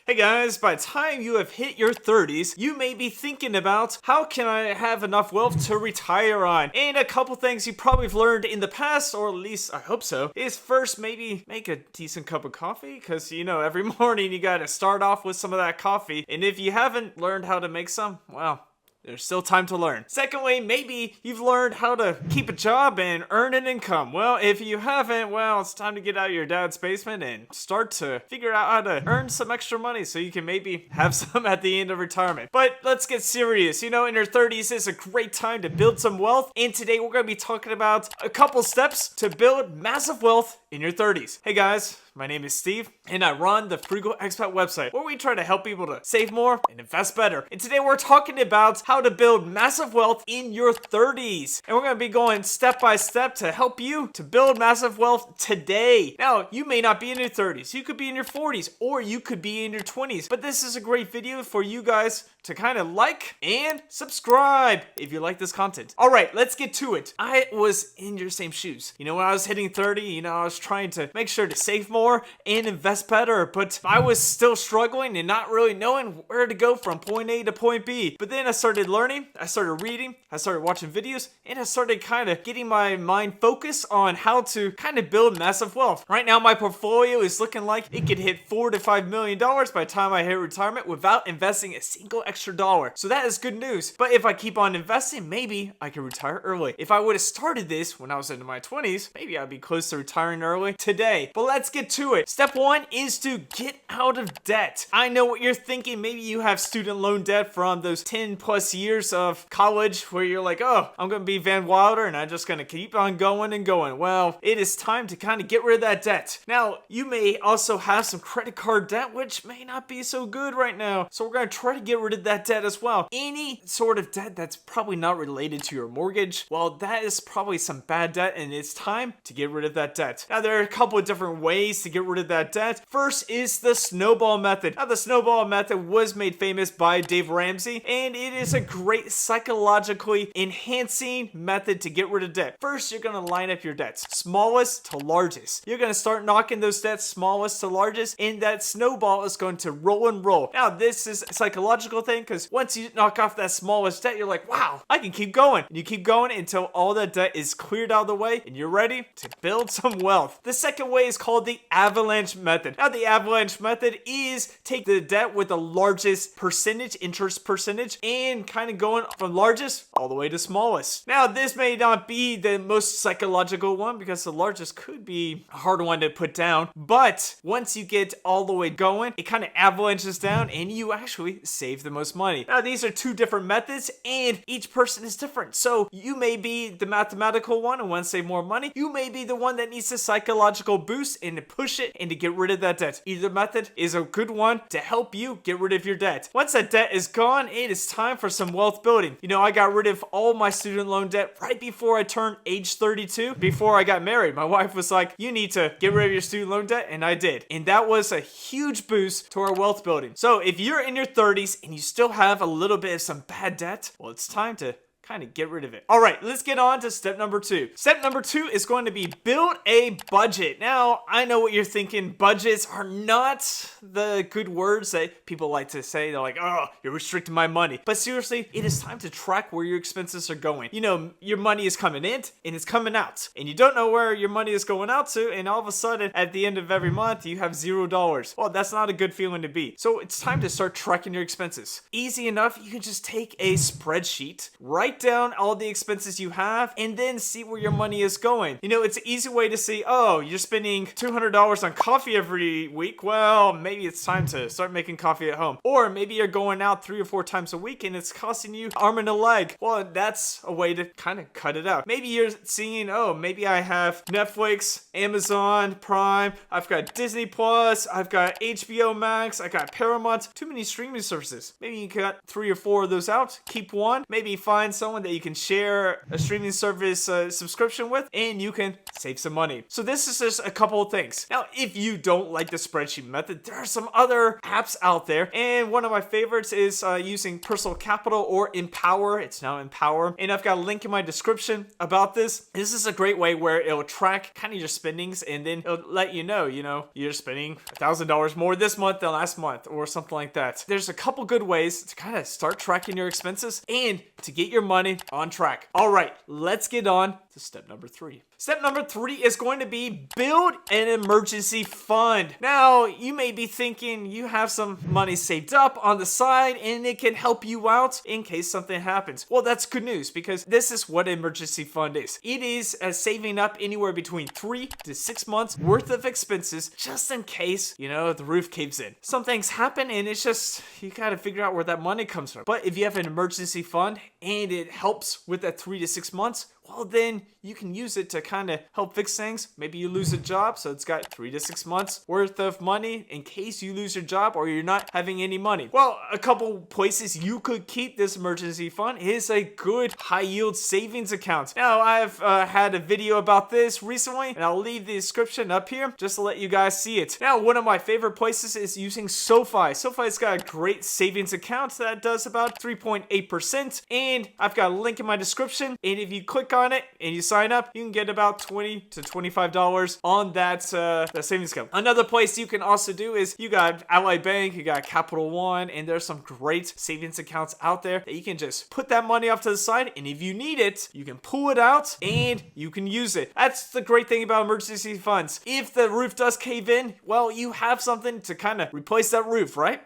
Hey guys, by the time you have hit your 30s, you may be thinking about how can I have enough wealth to retire on? And a couple things you probably have learned in the past, or at least I hope so, is first maybe make a decent cup of coffee, because every morning you gotta start off with some of that coffee. And if you haven't learned how to make some, well, there's still time to learn. Secondly, maybe you've learned how to keep a job and earn an income. Well, if you haven't, well, it's time to get out of your dad's basement and start to figure out how to earn some extra money so you can maybe have some at the end of retirement. But let's get serious. In your 30s is a great time to build some wealth. And today we're going to be talking about a couple steps to build massive wealth in your 30s. Hey guys. My name is Steve, and I run the Frugal Expat website, where we try to help people to save more and invest better. And today we're talking about how to build massive wealth in your 30s. And we're going to be going step by step to help you to build massive wealth today. Now, you may not be in your 30s. You could be in your 40s, or you could be in your 20s. But this is a great video for you guys to kind of like and subscribe if you like this content. All right, let's get to it. I was in your same shoes. When I was hitting 30, I was trying to make sure to save more and invest better, but I was still struggling and not really knowing where to go from point A to point B. But then I started learning, I started reading, I started watching videos, and I started kind of getting my mind focused on how to kind of build massive wealth. Right now, my portfolio is looking like it could hit $4 to $5 million by the time I hit retirement without investing a single extra dollar. So that is good news. But if I keep on investing, maybe I can retire early. If I would have started this when I was in my 20s, maybe I'd be close to retiring early today. But let's get to it. Step one is to get out of debt. I know what you're thinking. Maybe you have student loan debt from those 10 plus years of college where you're like, oh, I'm going to be Van Wilder and I'm just going to keep on going and going. Well, it is time to kind of get rid of that debt. Now, you may also have some credit card debt, which may not be so good right now. So we're going to try to get rid of that debt as well. Any sort of debt that's probably not related to your mortgage, well, that is probably some bad debt, and it's time to get rid of that debt. Now, there are a couple of different ways to get rid of that debt. First is the snowball method. Now, the snowball method was made famous by Dave Ramsey, and it is a great psychologically enhancing method to get rid of debt. First, you're going to line up your debts, smallest to largest. You're going to start knocking those debts smallest to largest, and that snowball is going to roll and roll. Now, this is a psychological thing, because once you knock off that smallest debt, you're like, wow, I can keep going. And you keep going until all that debt is cleared out of the way, and you're ready to build some wealth. The second way is called the avalanche method. Now, the avalanche method is take the debt with the largest percentage, interest percentage, and kind of going from largest all the way to smallest. Now, this may not be the most psychological one because the largest could be a hard one to put down, but once you get all the way going, it kind of avalanches down and you actually save the most money. Now, these are two different methods and each person is different. So you may be the mathematical one and want to save more money. You may be the one that needs a psychological boost and to push it and to get rid of that debt. Either method is a good one to help you get rid of your debt. Once that debt is gone, it is time for some wealth building. I got rid of all my student loan debt right before I turned age 32. Before I got married, my wife was like, you need to get rid of your student loan debt, and I did. And that was a huge boost to our wealth building. So if you're in your 30s and you still have a little bit of some bad debt, well, it's time to kind of get rid of it. All right, let's get on to step number 2. Step number 2 is going to be build a budget. Now, I know what you're thinking. Budgets are not the good words that people like to say. They're like, oh, you're restricting my money. But seriously, it is time to track where your expenses are going. Your money is coming in and it's coming out. And you don't know where your money is going out to. And all of a sudden, at the end of every month, you have $0. Well, that's not a good feeling to be. So it's time to start tracking your expenses. Easy enough. You can just take a spreadsheet, write down all the expenses you have, and then see where your money is going. It's an easy way to see, oh, you're spending $200 on coffee every week. Well, maybe it's time to start making coffee at home. Or maybe you're going out 3 or 4 times a week and it's costing you arm and a leg. Well, that's a way to kind of cut it out. Maybe you're seeing, oh, maybe I have Netflix, Amazon Prime, I've got Disney Plus, I've got HBO Max, I got Paramount, too many streaming services. Maybe you cut 3 or 4 of those out, keep one, maybe find some someone that you can share a streaming service subscription with, and you can save some money. So this is just a couple of things. Now, if you don't like the spreadsheet method, there are some other apps out there, and one of my favorites is using Personal Capital or Empower. It's now Empower, and I've got a link in my description about this. This is a great way where it'll track kind of your spendings, and then it'll let you know, you're spending $1,000 more this month than last month or something like that. There's a couple good ways to kind of start tracking your expenses and to get your money on track. All right, let's get on to step number 3. Step number 3 is going to be build an emergency fund. Now, you may be thinking you have some money saved up on the side and it can help you out in case something happens. Well, that's good news, because this is what an emergency fund is. It is saving up anywhere between 3 to 6 months worth of expenses just in case, the roof caves in. Some things happen and it's just, you got to figure out where that money comes from. But if you have an emergency fund and it helps with that 3 to 6 months, well, then you can use it to kind of help fix things. Maybe you lose a job, so it's got 3 to 6 months worth of money in case you lose your job or you're not having any money. Well, a couple places you could keep this emergency fund is a good high yield savings account. Now, I've had a video about this recently, and I'll leave the description up here just to let you guys see it. Now, one of my favorite places is using SoFi. SoFi's got a great savings account that does about 3.8%, and I've got a link in my description, and if you click on it and you sign up, you can get about $20 to $25 on that savings account. Another place you can also do is you got Ally Bank, you got Capital One, and there's some great savings accounts out there that you can just put that money off to the side, and if you need it, you can pull it out and you can use it. That's the great thing about emergency funds. If the roof does cave in, well, you have something to kind of replace that roof, right?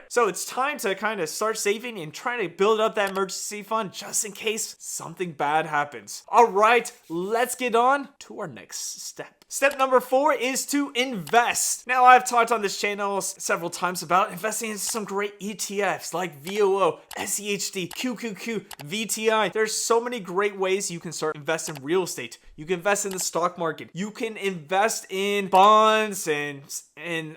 So it's time to kind of start saving and trying to build up that emergency fund just in case something bad happens. All right, let's get on to our next step. Step number 4 is to invest. Now, I've talked on this channel several times about investing in some great ETFs like VOO, SEHD, QQQ, VTI. There's so many great ways you can start investing in real estate. You can invest in the stock market. You can invest in bonds and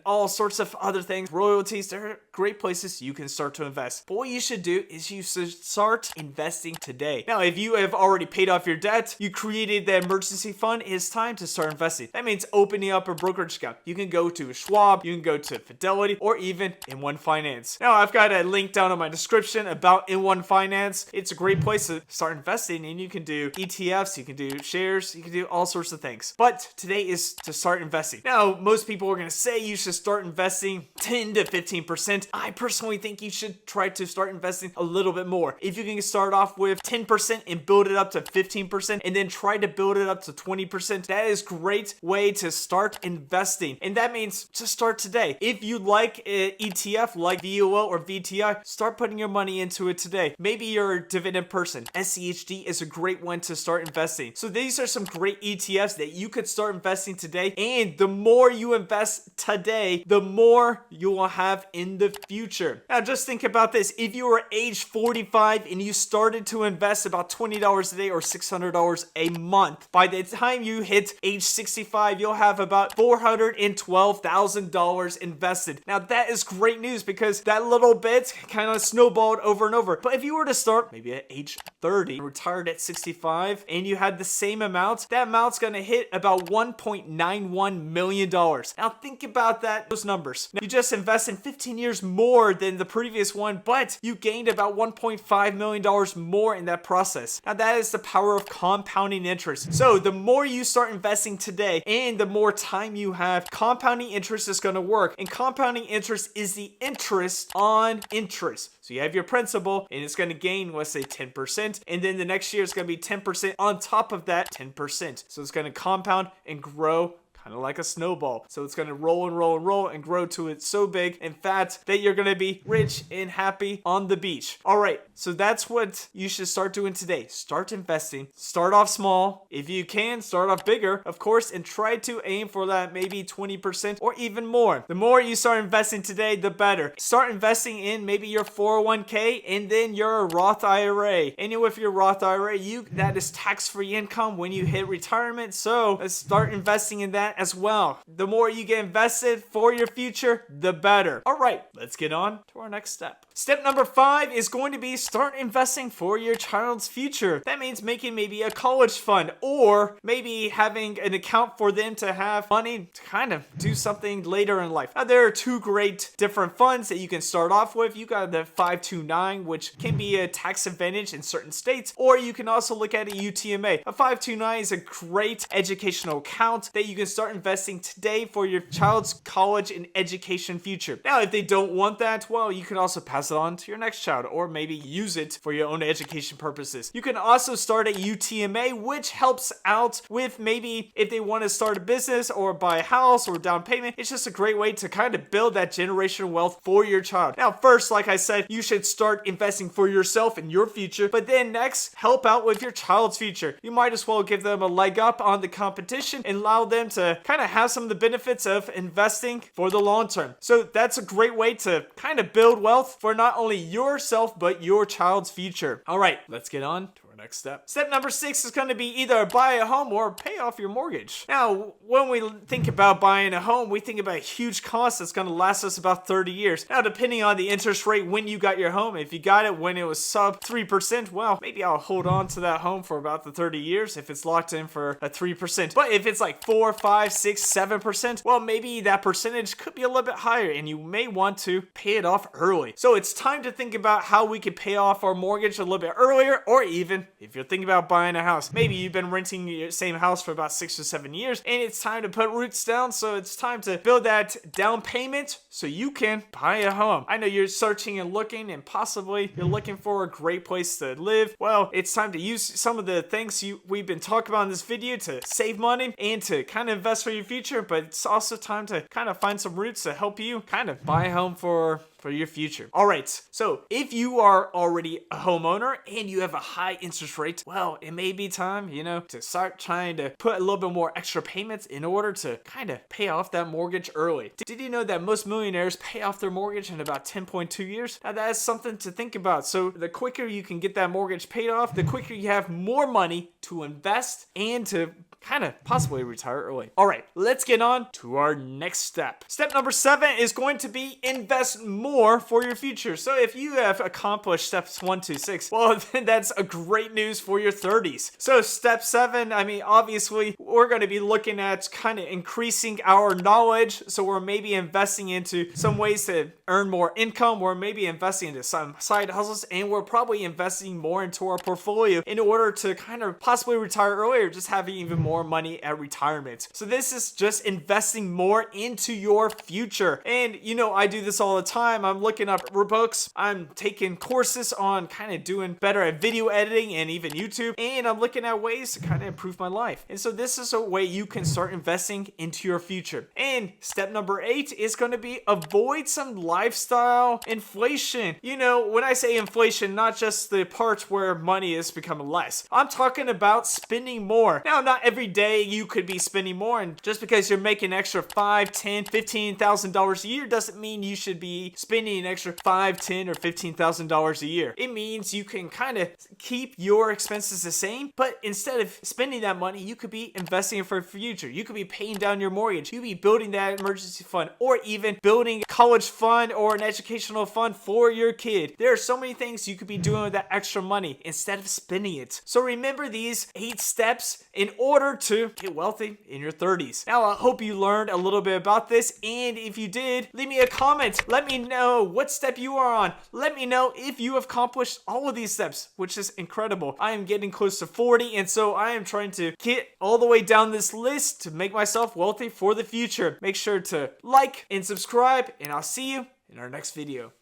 all sorts of other things, royalties. There are great places you can start to invest. But what you should do is you should start investing today. Now, if you have already paid off your debt, you created the emergency fund, it's time to start investing. That means opening up a brokerage account. You can go to Schwab, you can go to Fidelity, or even In1 Finance. Now, I've got a link down in my description about In1 Finance. It's a great place to start investing, and you can do ETFs, you can do shares, you can do all sorts of things. But today is to start investing. Now, most people are going to say you should start investing 10 to 15%. I personally think you should try to start investing a little bit more. If you can start off with 10% and build it up to 15% and then try to build it up to 20%, that is great way to start investing. And that means to start today. If you like an ETF like VOO or VTI, start putting your money into it today. Maybe you're a dividend person. SEHD is a great one to start investing. So these are some great ETFs that you could start investing today. And the more you invest today, the more you will have in the future. Now, just think about this. If you were age 45 and you started to invest about $20 a day or $600 a month, by the time you hit age 65, you'll have about $412,000 invested. Now, that is great news because that little bit kind of snowballed over and over. But if you were to start maybe at age 30, retired at 65, and you had the same amount, that amount's going to hit about $1.91 million. Now, think about that, those numbers. Now, you just invested 15 years more than the previous one, but you gained about $1.5 million more in that process. Now, that is the power of compounding interest. So the more you start investing today and the more time you have, compounding interest is going to work. And compounding interest is the interest on interest. So you have your principal and it's going to gain, let's say 10%. And then the next year it's going to be 10% on top of that 10%. So it's going to compound and grow kind of like a snowball. So it's going to roll and roll and roll and grow to it so big and fat that you're going to be rich and happy on the beach. All right, so that's what you should start doing today. Start investing. Start off small. If you can, start off bigger, of course, and try to aim for that maybe 20% or even more. The more you start investing today, the better. Start investing in maybe your 401k and then your Roth IRA. And with your Roth IRA, that is tax-free income when you hit retirement. So let's start investing in that that as well. The more you get invested for your future, the better. All right, let's get on to our next step. Step number 5 is going to be start investing for your child's future. That means making maybe a college fund, or maybe having an account for them to have money to kind of do something later in life. Now, there are 2 great different funds that you can start off with. You got the 529, which can be a tax advantage in certain states, or you can also look at a UTMA. A 529 is a great educational account that you can start investing today for your child's college and education future. Now, if they don't want that, well, you can also pass it on to your next child, or maybe use it for your own education purposes. You can also start a UTMA, which helps out with maybe if they want to start a business or buy a house or down payment. It's just a great way to kind of build that generational wealth for your child. Now, first, like I said, you should start investing for yourself and your future, but then next, help out with your child's future. You might as well give them a leg up on the competition and allow them to kind of have some of the benefits of investing for the long term. So that's a great way to kind of build wealth for not only yourself, but your child's future. All right, let's get on to our next step. Step number 6 is going to be either buy a home or pay off your mortgage. Now, when we think about buying a home, we think about a huge cost that's going to last us about 30 years. Now, depending on the interest rate when you got your home, if you got it when it was sub 3%, well, maybe I'll hold on to that home for about the 30 years if it's locked in for a 3%. But if it's like 4, 5, 6, 7%, well, maybe that percentage could be a little bit higher, and you may want to pay it off early. So it's time to think about how we can pay off our mortgage a little bit earlier, or even if you're thinking about buying a house, maybe you've been renting your same house for about 6 or 7 years, and it's time to put roots down. So it's time to build that down payment so you can buy a home. I know you're searching and looking, and possibly you're looking for a great place to live. Well, it's time to use some of the things we've been talking about in this video to save money and to kind of invest for your future, but it's also time to kind of find some roots to help you kind of buy a home for your future. All right, so if you are already a homeowner and you have a high interest rate, well, it may be time, to start trying to put a little bit more extra payments in order to kind of pay off that mortgage early. Did you know that most millionaires pay off their mortgage in about 10.2 years? Now, that is something to think about. So the quicker you can get that mortgage paid off, the quicker you have more money to invest and to kind of possibly retire early. All right, let's get on to our next step. Step number 7 is going to be invest more for your future. So if you have accomplished steps 1 to 6, well, then that's a great news for your 30s. So step 7, I mean, obviously we're going to be looking at kind of increasing our knowledge. So we're maybe investing into some ways to earn more income. We're maybe investing into some side hustles, and we're probably investing more into our portfolio in order to kind of possibly retire earlier, just having even more money at retirement. So this is just investing more into your future. And I do this all the time. I'm looking up books. I'm taking courses on kind of doing better at video editing and even YouTube. And I'm looking at ways to kind of improve my life. And so this is a way you can start investing into your future. And step number 8 is going to be avoid some lifestyle inflation. When I say inflation, not just the parts where money is becoming less. I'm talking about spending more. Now, not every day you could be spending more, and just because you're making an extra $5, $10, $15,000 a year doesn't mean you should be spending an extra $5, $10, or $15,000 a year. It means you can kind of keep your expenses the same, but instead of spending that money, you could be investing it for the future. You could be paying down your mortgage. You could be building that emergency fund, or even building a college fund or an educational fund for your kid. There are so many things you could be doing with that extra money instead of spending it. So remember these 8 steps in order to get wealthy in your 30s. Now, I hope you learned a little bit about this, and if you did, leave me a comment. Let me know what step you are on. Let me know if you have accomplished all of these steps, which is incredible. I am getting close to 40, and so I am trying to get all the way down this list to make myself wealthy for the future. Make sure to like and subscribe, and I'll see you in our next video.